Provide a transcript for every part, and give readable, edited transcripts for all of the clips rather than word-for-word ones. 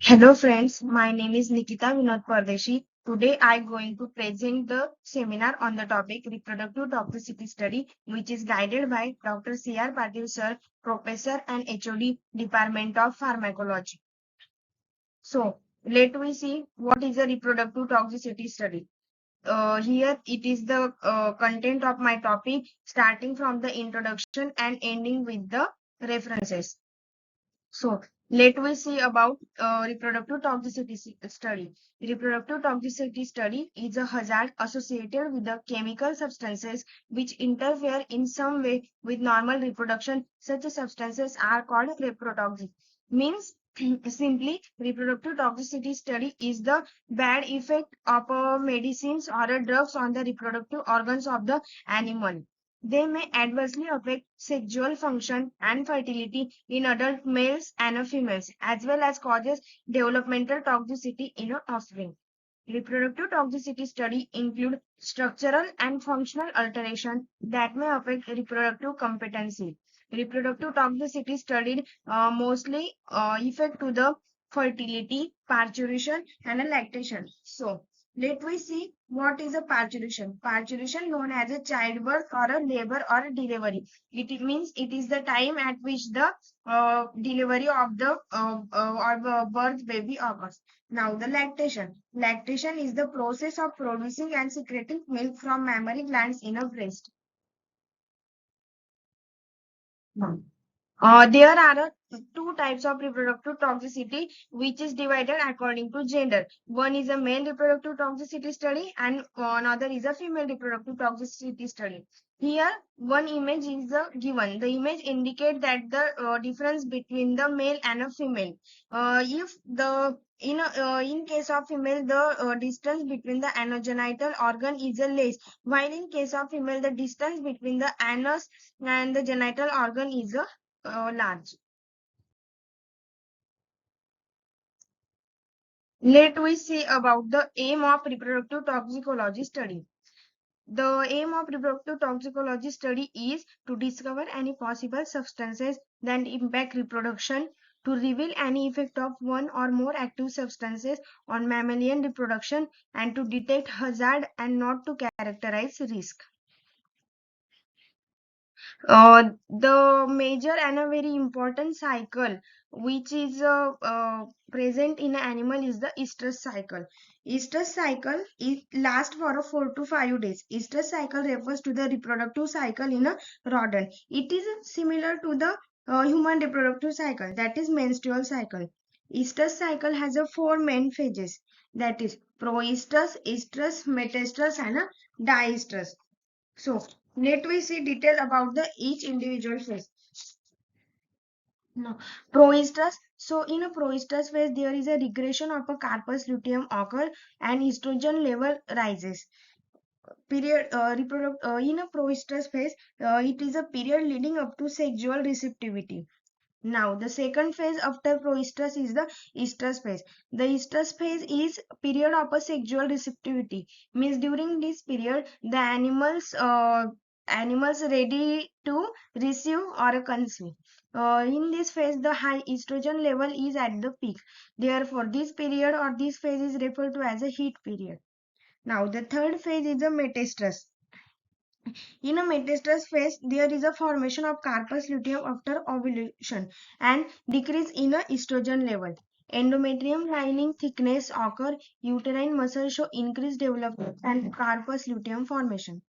Hello friends, my name is Nikita Vinod Pardeshi. Today I am going to present the seminar on the topic Reproductive Toxicity Study, which is guided by Dr. C.R. Patil sir, Professor and HOD, Department of Pharmacology. So, let me see what is a reproductive toxicity study. Here it is the content of my topic, starting from the introduction and ending with the references. So let me see about reproductive toxicity study. Reproductive toxicity study is a hazard associated with the chemical substances which interfere in some way with normal reproduction. Such substances are called reprotoxic. Means simply reproductive toxicity study is the bad effect of medicines or drugs on the reproductive organs of the animal. They may adversely affect sexual function and fertility in adult males and females, as well as causes developmental toxicity in offspring. Reproductive toxicity study include structural and functional alteration that may affect reproductive competency. Reproductive toxicity studied mostly effect to the fertility, parturition, and lactation. So, let me see what is a parturition. Parturition known as a childbirth or a labor or a delivery. It means it is the time at which the delivery of the birth baby occurs. Now the lactation. Lactation is the process of producing and secreting milk from mammary glands in a breast. Now, there are two types of reproductive toxicity which is divided according to gender. One is a male reproductive toxicity study and another is a female reproductive toxicity study. Here, one image is given. The image indicates that the difference between the male and a female. If the in case of female, the distance between the anogenital organ is less, while in case of female, the distance between the anus and the genital organ is large. Let we see about the aim of reproductive toxicology study. The aim of reproductive toxicology study is to discover any possible substances that impact reproduction, to reveal any effect of one or more active substances on mammalian reproduction, and to detect hazard and not to characterize risk. The major and a very important cycle which is present in an animal is the estrus cycle. Estrus cycle it lasts for 4 to 5 days. Estrus cycle refers to the reproductive cycle in a rodent. It is similar to the human reproductive cycle, that is menstrual cycle. Estrus cycle has four main phases, that is proestrus, estrus, metastrus, and diestrus. So, let we see detail about the each individual phase. Now, proestrus. So, in a proestrus phase, there is a regression of a carpus luteum occur and estrogen level rises. Period in a proestrus phase, it is a period leading up to sexual receptivity. Now, the second phase after proestrus is the estrus phase. The estrus phase is period of a sexual receptivity. Means during this period, the animals ready to receive or conceive. In this phase, the high estrogen level is at the peak. Therefore, this period or this phase is referred to as a heat period. Now, the third phase is the metastrus. In a metastrus phase, there is a formation of carpus luteum after ovulation and decrease in a estrogen level. Endometrium lining thickness occur, uterine muscle show increased development and carpus luteum formation.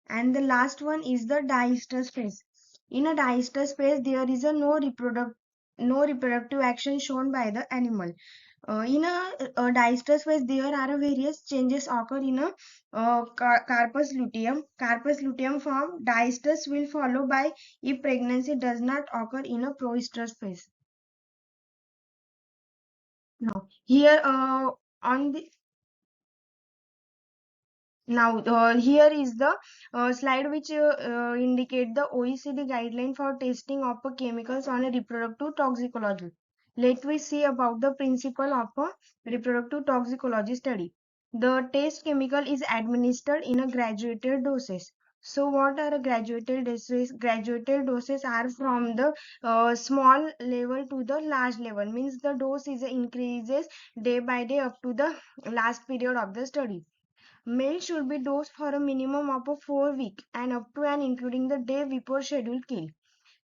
And the last one is the diestrus phase. In a diestrus phase, there is no reproductive action shown by the animal. In a diestrus phase, there are various changes occur in a carpus luteum. Carpus luteum form diestrus will follow by if pregnancy does not occur in a proestrus phase. Now, here on the now here is the slide which indicate the OECD guideline for testing of chemicals on a reproductive toxicology. Let we see about the principle of a reproductive toxicology study. The test chemical is administered in a graduated doses. So what are graduated doses? Graduated doses are from the small level to the large level. Means the dose is increases day by day up to the last period of the study. Male should be dosed for a minimum of a 4 week and up to and including the day before scheduled kill.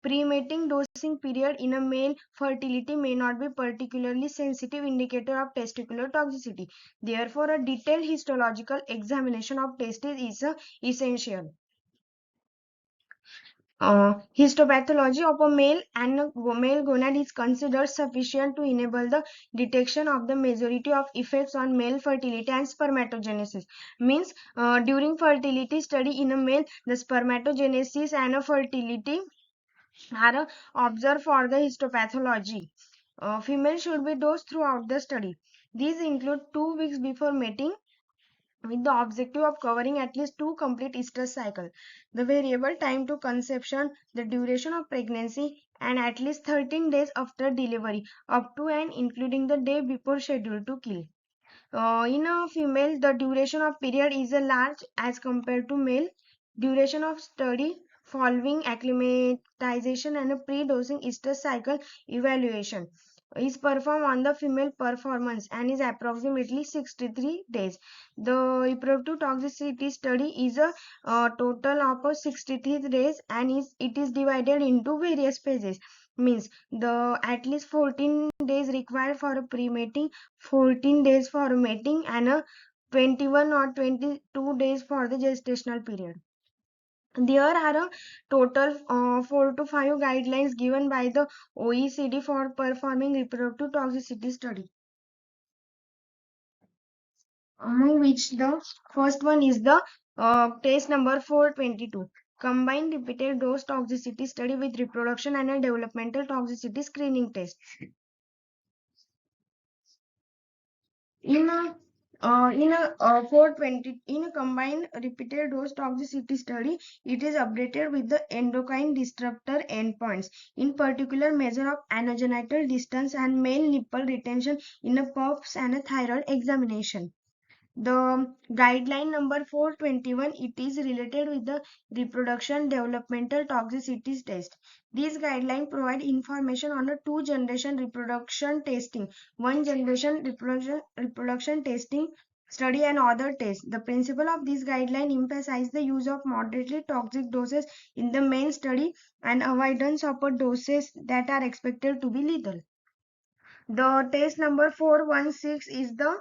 Pre-mating dosing period in a male fertility may not be particularly sensitive indicator of testicular toxicity. Therefore, a detailed histological examination of testes is essential. Histopathology of a male and a male gonad is considered sufficient to enable the detection of the majority of effects on male fertility and spermatogenesis. Means during fertility study in a male, the spermatogenesis and a fertility are observed for the histopathology. Female should be dosed throughout the study. These include 2 weeks before mating, with the objective of covering at least 2 complete estrus cycles, the variable time to conception, the duration of pregnancy, and at least 13 days after delivery, up to and including the day before scheduled to kill. In a female, the duration of period is a large as compared to male. Duration of study following acclimatization and a pre-dosing estrus cycle evaluation is performed on the female performance and is approximately 63 days. The reproductive toxicity study is a total of 63 days and it is divided into various phases. Means the at least 14 days required for a pre-mating, 14 days for mating, and 21 or 22 days for the gestational period. There are a total 4 to 5 guidelines given by the OECD for performing reproductive toxicity study, among which the first one is the test number 422, combined repeated dose toxicity study with reproduction and a developmental toxicity screening test. In a 420 in a combined repeated dose toxicity study, it is updated with the endocrine disruptor endpoints, in particular measure of anogenital distance and male nipple retention in a puffs and a thyroid examination. The guideline number 421, it is related with the reproduction developmental toxicities test. These guidelines provide information on a two-generation reproduction testing, one generation reproduction testing study and other tests. The principle of this guideline emphasize the use of moderately toxic doses in the main study and avoidance of doses that are expected to be lethal. The test number 416 is the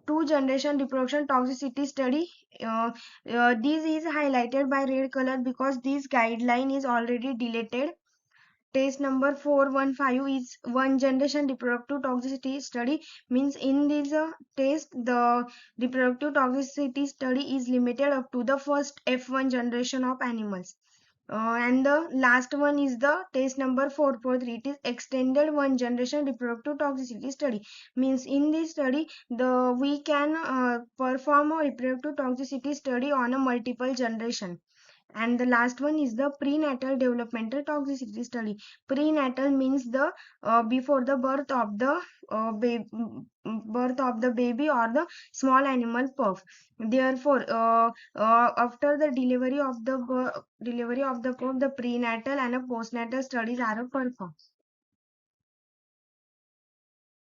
two-generation reproduction toxicity study. This is highlighted by red color because this guideline is already deleted. Test number 415 is one generation reproductive toxicity study. Means in this test, the reproductive toxicity study is limited up to the first F1 generation of animals. And the last one is the test number 443. It is extended one generation reproductive toxicity study. Means in this study, we can perform a reproductive toxicity study on a multiple generation. And the last one is the prenatal developmental toxicity study. Prenatal means the before the birth of the baby or the small animal pup. Therefore, after the delivery of the pup, the prenatal and postnatal studies are performed.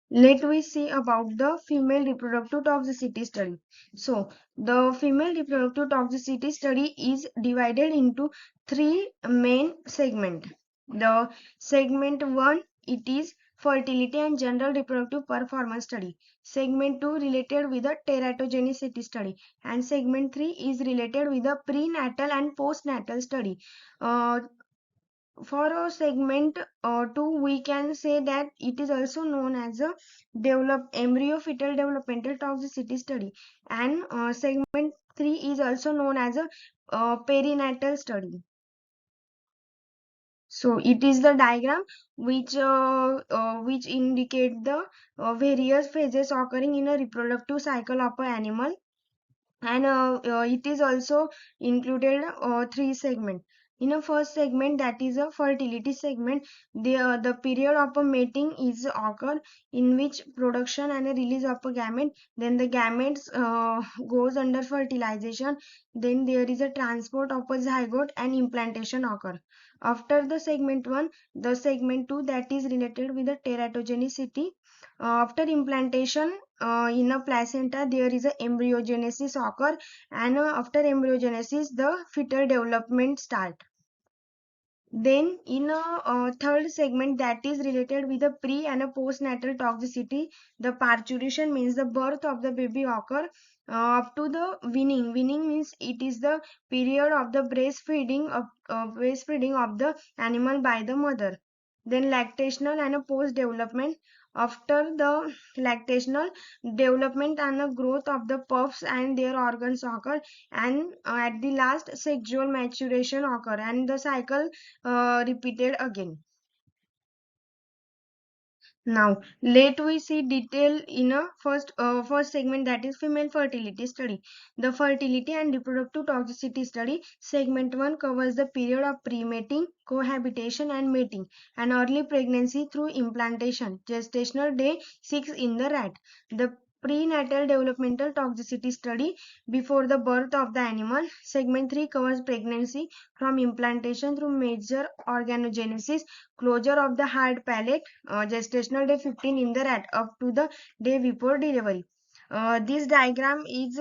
Let we see about the female reproductive toxicity study. So, the female reproductive toxicity study is divided into three main segments. The segment 1, it is fertility and general reproductive performance study. Segment 2 related with the teratogenicity study. And segment 3 is related with the prenatal and postnatal study. For a segment 2, we can say that it is also known as a embryo fetal developmental toxicity study, and segment 3 is also known as a perinatal study. So it is the diagram which indicate the various phases occurring in a reproductive cycle of an animal, and it is also included three segments. In a first segment, that is a fertility segment, the period of a mating is occur, in which production and a release of a gamete. Then the gametes goes under fertilization. Then there is a transport of a zygote and implantation occur. After the segment 1, the segment 2, that is related with the teratogenicity. After implantation in a placenta, there is a embryogenesis occur, and after embryogenesis, the fetal development start. Then in a third segment, that is related with the pre and a postnatal toxicity, the parturition means the birth of the baby occur up to the weaning. Weaning means it is the period of the breastfeeding of the animal by the mother. Then lactational and a post development. After the lactational development and the growth of the pups and their organs occur, and at the last sexual maturation occur, and the cycle repeated again. Now, let we see detail in a first segment, that is female fertility study. The fertility and reproductive toxicity study. Segment 1 covers the period of pre-mating, cohabitation and mating, and early pregnancy through implantation. Gestational day 6 in the rat. The prenatal developmental toxicity study before the birth of the animal. Segment 3 covers pregnancy from implantation through major organogenesis, closure of the hard palate, gestational day 15 in the rat up to the day before delivery. This diagram is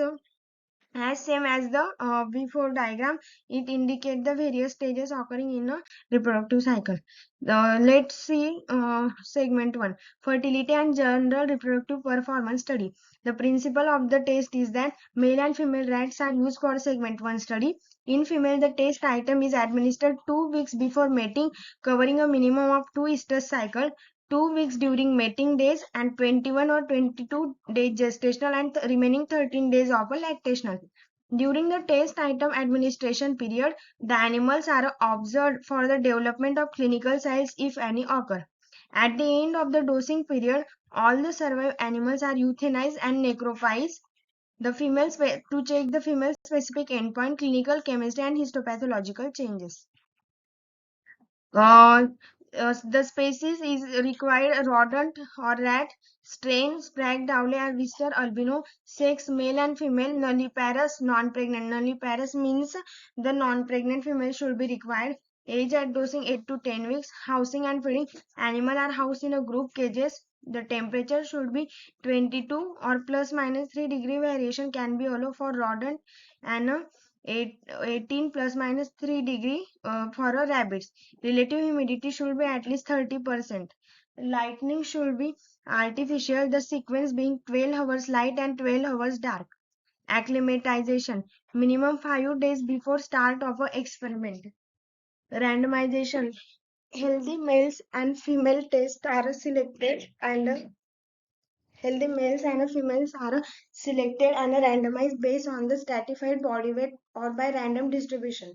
as same as the before diagram. It indicates the various stages occurring in a reproductive cycle. Let's see segment 1, fertility and general reproductive performance study. The principle of the test is that male and female rats are used for segment 1 study. In female, the test item is administered 2 weeks before mating, covering a minimum of 2 estrus cycle, 2 weeks during mating days, and 21 or 22 days gestational, and remaining 13 days of a lactational. During the test item administration period, the animals are observed for the development of clinical signs if any occur. At the end of the dosing period, all the survived animals are euthanized and necrophilized. The females to check the female specific endpoint, clinical chemistry and histopathological changes. Uh, the species is required rodent or rat, strain, Sprague, Dowley, or Wister albino, sex, male and female, nulliparous, non-pregnant. Nulliparous means the non-pregnant female should be required. Age at dosing 8 to 10 weeks. Housing and feeding. Animal are housed in a group cages. The temperature should be 22 or plus minus 3 degree variation can be allowed for rodent, and 18 plus minus 3 degree for a rabbits. Relative humidity should be at least 30%. Lightning should be artificial, the sequence being 12 hours light and 12 hours dark. Acclimatization minimum 5 days before start of a experiment. Randomization, healthy males and female tests are selected, and healthy males and females are selected and randomized based on the stratified body weight or by random distribution.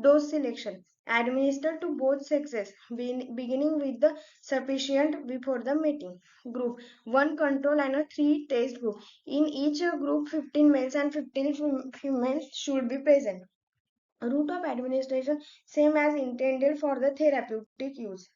Dose selection administered to both sexes, beginning with the sufficient before the mating. Group 1 control and a 3 test group. In each group, 15 males and 15 females should be present. Route of administration same as intended for the therapeutic use.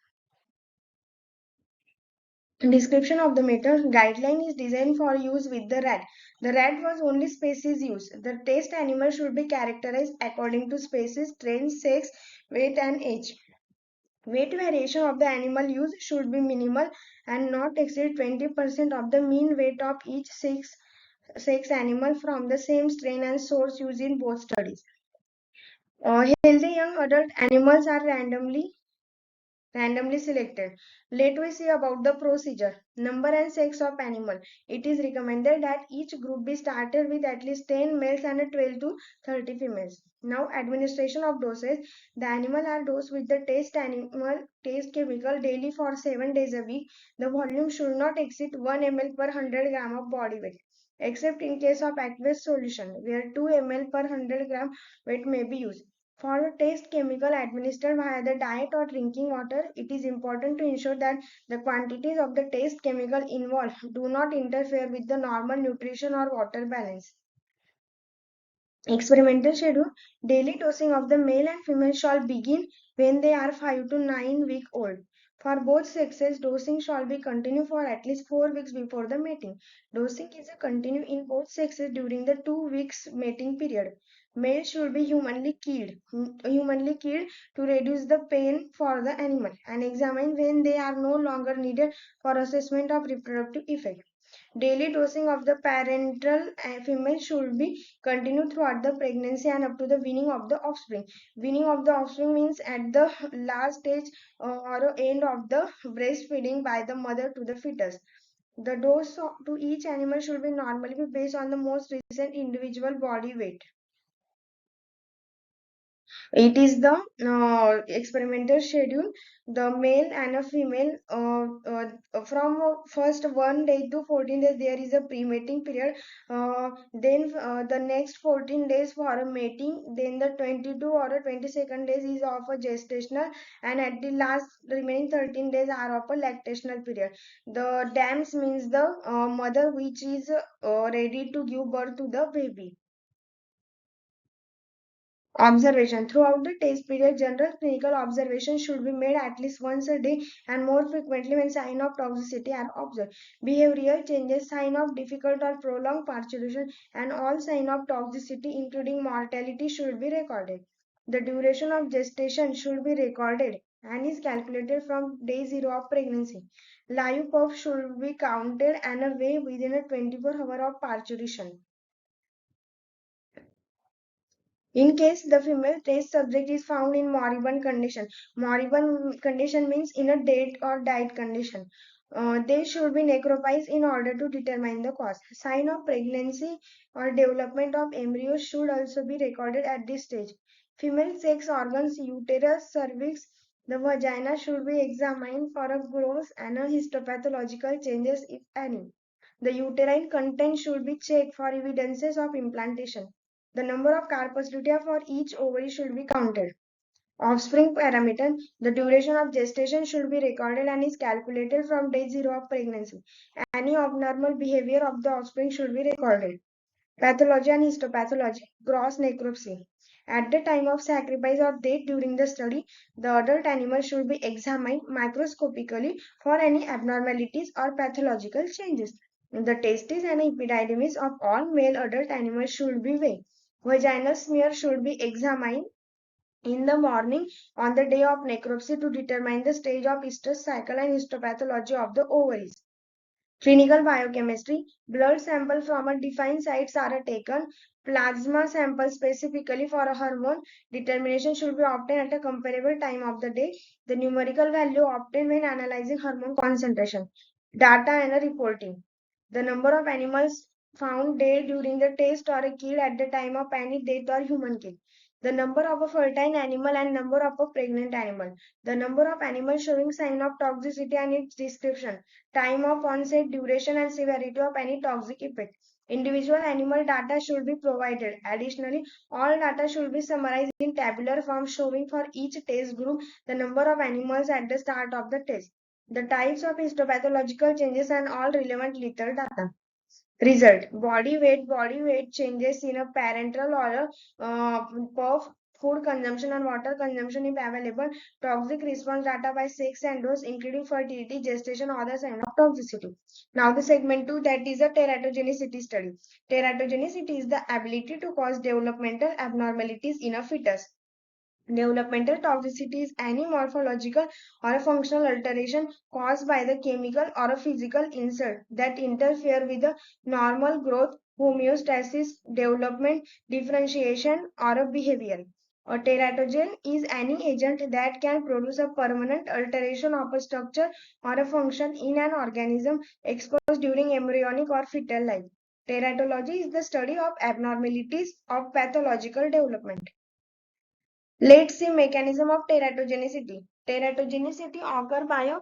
Description of the method. Guideline is designed for use with the rat. The rat was only species used. The test animal should be characterized according to species, strain, sex, weight and age. Weight variation of the animal used should be minimal and not exceed 20% of the mean weight of each sex animal from the same strain and source used in both studies. Healthy young adult animals are randomly selected. Let we see about the procedure. Number and sex of animal. It is recommended that each group be started with at least 10 males and 12 to 30 females. Now administration of doses. The animal are dosed with the test chemical daily for 7 days a week. The volume should not exceed 1 ml per 100 gram of body weight, except in case of aqueous solution where 2 ml per 100 gram weight may be used. For a test chemical administered via the diet or drinking water, it is important to ensure that the quantities of the test chemical involved do not interfere with the normal nutrition or water balance. Experimental schedule. Daily dosing of the male and female shall begin when they are 5 to 9 weeks old. For both sexes, dosing shall be continued for at least 4 weeks before the mating. Dosing is a continue in both sexes during the 2 weeks mating period. Male should be humanly killed to reduce the pain for the animal and examine when they are no longer needed for assessment of reproductive effect. Daily dosing of the parental female should be continued throughout the pregnancy and up to the weaning of the offspring. Weaning of the offspring means at the last stage or end of the breastfeeding by the mother to the fetus. The dose to each animal should be normally be based on the most recent individual body weight. It is the experimental schedule. The male and a female from first 1 day to 14 days there is a pre-mating period. Then the next 14 days for a mating. Then the 22 or a 22nd days is of a gestational, and at the last remaining 13 days are of a lactational period. The dams means the mother which is ready to give birth to the baby. Observation. Throughout the test period, general clinical observation should be made at least once a day and more frequently when signs of toxicity are observed. Behavioral changes, sign of difficult or prolonged parturition, and all signs of toxicity, including mortality, should be recorded. The duration of gestation should be recorded and is calculated from day 0 of pregnancy. Live pup should be counted and weighed within a 24-hour of parturition. In case the female test subject is found in moribund condition means in a dead or died condition. They should be necropsized in order to determine the cause. Sign of pregnancy or development of embryo should also be recorded at this stage. Female sex organs, uterus, cervix, the vagina should be examined for a growth and a histopathological changes if any. The uterine content should be checked for evidences of implantation. The number of carpus lutea for each ovary should be counted. Offspring parameter. The duration of gestation should be recorded and is calculated from day 0 of pregnancy. Any abnormal behavior of the offspring should be recorded. Pathology and histopathology. Gross necropsy. At the time of sacrifice or death during the study, the adult animal should be examined microscopically for any abnormalities or pathological changes. The testes and epididymis of all male adult animals should be weighed. Vaginal smear should be examined in the morning on the day of necropsy to determine the stage of estrous cycle and histopathology of the ovaries. Clinical biochemistry. Blood sample from a defined sites are taken. Plasma sample specifically for a hormone determination should be obtained at a comparable time of the day. The numerical value obtained when analyzing hormone concentration. Data and reporting. The number of animals found dead during the test or killed at the time of any death or human kill. The number of a fertile animal and number of a pregnant animal. The number of animals showing sign of toxicity and its description. Time of onset, duration and severity of any toxic effect. Individual animal data should be provided. Additionally, all data should be summarized in tabular form showing for each test group the number of animals at the start of the test, the types of histopathological changes and all relevant lethal data. Result. Body weight changes in a parental or a pup, food consumption and water consumption if available, toxic response data by sex and dose, including fertility, gestation, or the sign of toxicity. Now the segment 2, that is a teratogenicity study. Teratogenicity is the ability to cause developmental abnormalities in a fetus. Developmental toxicity is any morphological or a functional alteration caused by the chemical or a physical insult that interfere with the normal growth, homeostasis, development, differentiation, or a behavior. A teratogen is any agent that can produce a permanent alteration of a structure or a function in an organism exposed during embryonic or fetal life. Teratology is the study of abnormalities of pathological development. Let's see mechanism of teratogenicity. Teratogenicity occur by a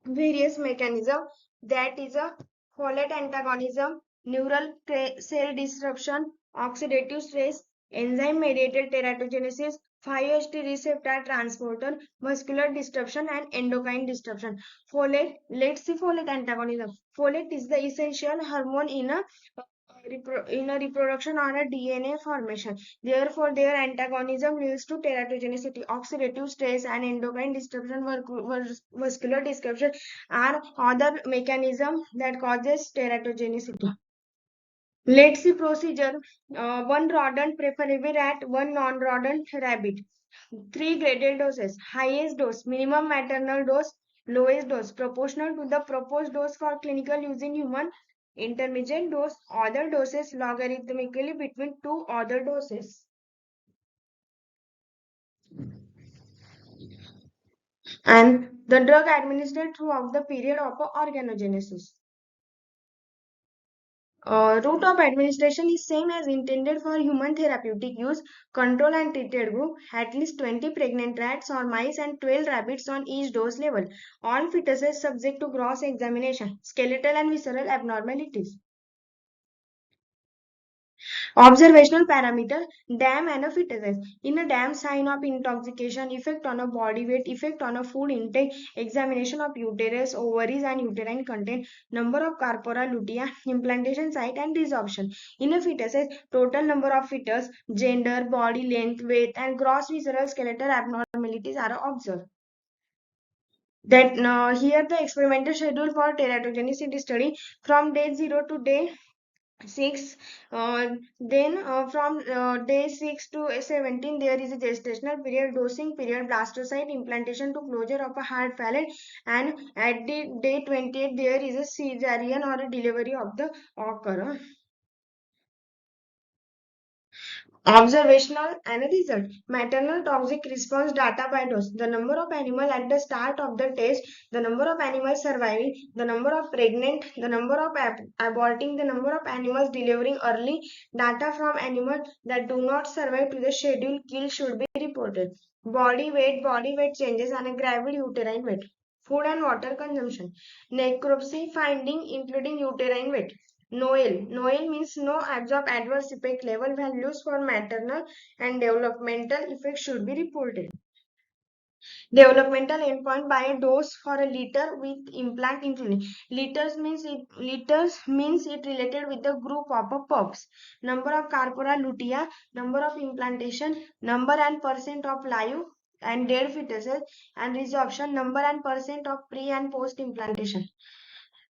various mechanism, that is a folate antagonism, neural cell disruption, oxidative stress, enzyme mediated teratogenesis, 5-HT receptor transporter, muscular disruption and endocrine disruption. Folate, let's see folate antagonism. Folate is the essential hormone in a in a reproduction or a DNA formation. Therefore, their antagonism leads to teratogenicity. Oxidative stress and endocrine disruption, vascular disruption are other mechanism that causes teratogenicity. Let's see procedure. One rodent, preferably rat, one non-rodent, rabbit. Three graded doses. Highest dose, minimum maternal dose, lowest dose, proportional to the proposed dose for clinical use in human. Intermediate dose, other doses logarithmically between two other doses. And the drug administered throughout the period of organogenesis. Route of administration is same as intended for human therapeutic use. Control and treated group, at least 20 pregnant rats or mice and 12 rabbits on each dose level. All fetuses subject to gross examination. Skeletal and visceral abnormalities. Observational parameter, dam and a fetuses. In a dam, sign of intoxication, effect on a body weight, effect on a food intake, examination of uterus, ovaries and uterine content, number of corpora lutea, implantation site and resorption. In a fetuses, total number of fetus, gender, body length, weight and gross visceral skeletal abnormalities are observed. That here the experimental schedule for teratogenicity study from day 0 to day 6. Then from day 6 to 17 there is a gestational period, dosing period, blastocyte implantation to closure of a hard palate, and at the day 28 there is a cesarean or a delivery of the occur. Observational and a result. Maternal toxic response data by dose. The number of animals at the start of the test, the number of animals surviving, the number of pregnant, the number of aborting, the number of animals delivering early. Data from animals that do not survive to the schedule kill should be reported. Body weight changes and a gravid uterine weight. Food and water consumption. Necropsy finding including uterine weight. NOEL. NOEL means no absorb adverse effect level values for maternal and developmental effects should be reported. Developmental endpoint by a dose for a liter with implant including. Liters means it related with the group of pups. Number of corpora lutea, number of implantation, number and percent of live and dead fetuses, and resorption number and percent of pre and post implantation.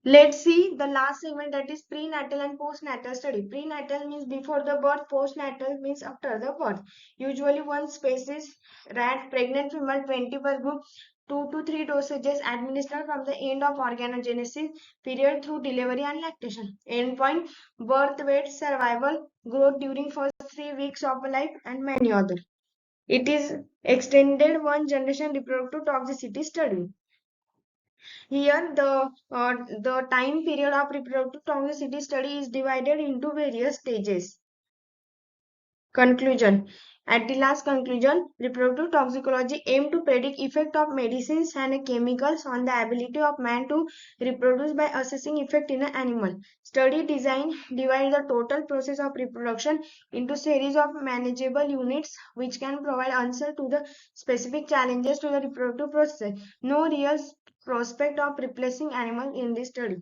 Let's see the last segment, that is prenatal and postnatal study. Prenatal means before the birth, postnatal means after the birth. Usually one species, rat, pregnant female 20 per group, 2 to 3 dosages administered from the end of organogenesis period through delivery and lactation. Endpoint, birth weight, survival, growth during first 3 weeks of life and many other. It is extended one generation reproductive toxicity study. Here, the time period of reproductive toxicity study is divided into various stages. Conclusion. At the last conclusion, reproductive toxicology aim to predict effect of medicines and chemicals on the ability of man to reproduce by assessing effect in an animal. Study design divide the total process of reproduction into series of manageable units which can provide answer to the specific challenges to the reproductive process. No real prospect of replacing animals in this study.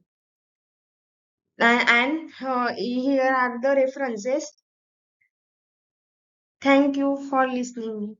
And here are the references. Thank you for listening.